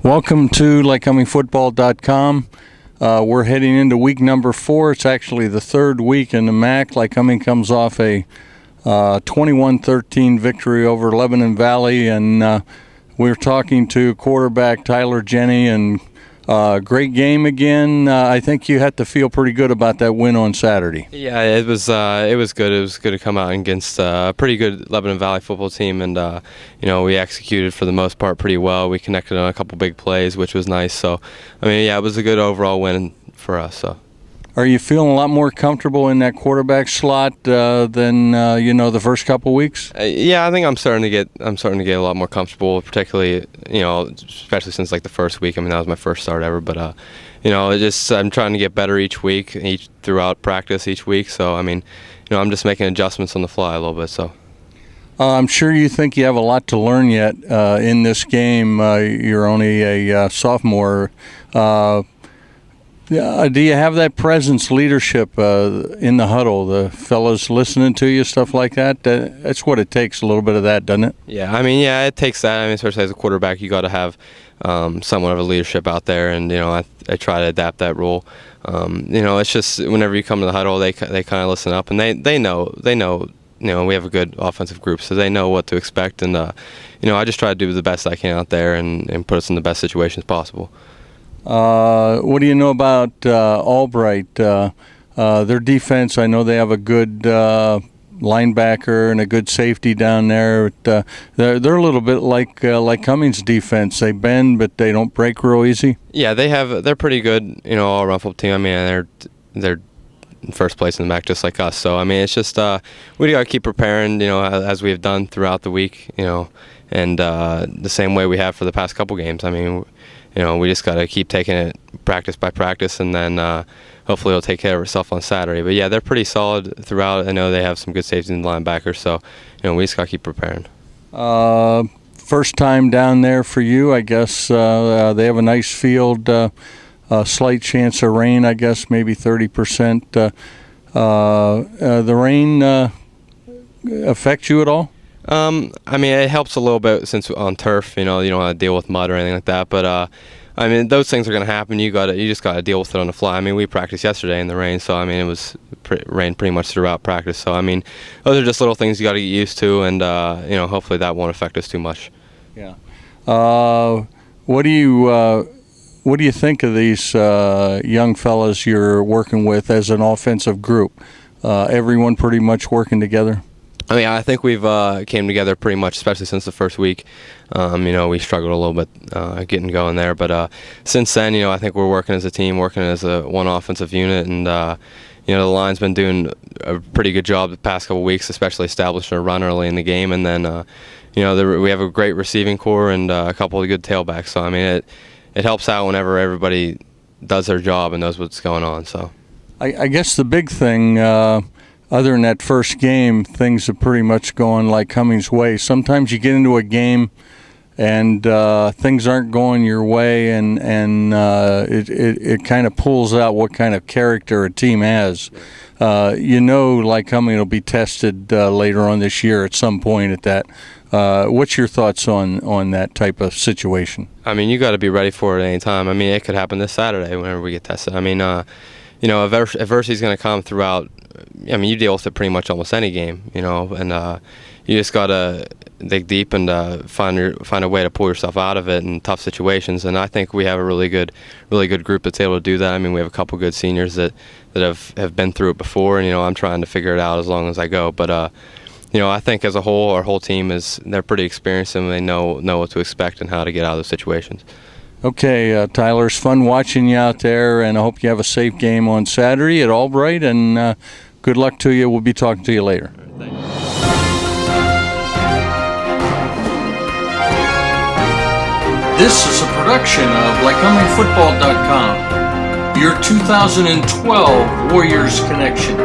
Welcome to Lycomingfootball.com. We're heading into week number 4. It's actually the third week in the MAC. Lycoming comes off a 21-13 victory over Lebanon Valley, and we're talking to quarterback Tyler Jenny, and great game again. I think you had to feel pretty good about that win on Saturday. Yeah, it was good. It was good to come out against a pretty good Lebanon Valley football team, and we executed for the most part pretty well. We connected on a couple big plays, which was nice. So, it was a good overall win for us. So. Are you feeling a lot more comfortable in that quarterback slot than the first couple weeks? Yeah, I think I'm starting to get a lot more comfortable, particularly especially since like the first week. That was my first start ever, but I'm trying to get better each week, throughout practice each week. So I'm just making adjustments on the fly a little bit. So. I'm sure you think you have a lot to learn yet in this game. You're only a sophomore. Do you have that presence, leadership in the huddle, the fellas listening to you, stuff like that? That's what it takes, a little bit of that, doesn't it? Yeah, it takes that. Especially as a quarterback, you got to have somewhat of a leadership out there, and I try to adapt that role. It's just whenever you come to the huddle, they kind of listen up, and they know. We have a good offensive group, so they know what to expect, and I just try to do the best I can out there and put us in the best situations possible. What do you know about Albright? Their defense, I know they have a good linebacker and a good safety down there. They're a little bit like Cummings' defense. They bend, but they don't break real easy. Yeah, they're pretty good. All-around football team. They're in first place in the MAC just like us. So it's just we got to keep preparing. As we have done throughout the week. And the same way we have for the past couple games. We just got to keep taking it practice by practice, and then hopefully it'll take care of itself on Saturday. But, yeah, they're pretty solid throughout. I know they have some good safeties and linebackers, so, we just got to keep preparing. First time down there for you, I guess. They have a nice field, a slight chance of rain, I guess, maybe 30%. The rain affect you at all? It helps a little bit since on turf, you don't have to deal with mud or anything like that. But, those things are going to happen. You just got to deal with it on the fly. We practiced yesterday in the rain, so, it was rain pretty much throughout practice. So, those are just little things you got to get used to, and, hopefully that won't affect us too much. Yeah. What do you think of these young fellas you're working with as an offensive group? Everyone pretty much working together? I think we've came together pretty much, especially since the first week. We struggled a little bit getting going there, but since then, I think we're working as a team, working as one offensive unit, and the line's been doing a pretty good job the past couple weeks, especially establishing a run early in the game, and then we have a great receiving core and a couple of good tailbacks. So it helps out whenever everybody does their job and knows what's going on. So I guess the big thing. Other than that first game, things have pretty much gone like Cummings' way. Sometimes you get into a game and things aren't going your way, and it kind of pulls out what kind of character a team has. Lycoming will be tested later on this year at some point at that. What's your thoughts on that type of situation? You got to be ready for it any time. It could happen this Saturday whenever we get tested. Adversity is going to come throughout. You deal with it pretty much almost any game, and you just gotta dig deep and find a way to pull yourself out of it in tough situations. And I think we have a really good group that's able to do that. We have a couple good seniors that have been through it before, and I'm trying to figure it out as long as I go. But I think as a whole, our whole team they're pretty experienced, and they know what to expect and how to get out of those situations. Okay, Tyler, it's fun watching you out there, and I hope you have a safe game on Saturday at Albright, and good luck to you. We'll be talking to you later. Thank you. This is a production of Lycomingfootball.com, your 2012 Warriors Connection.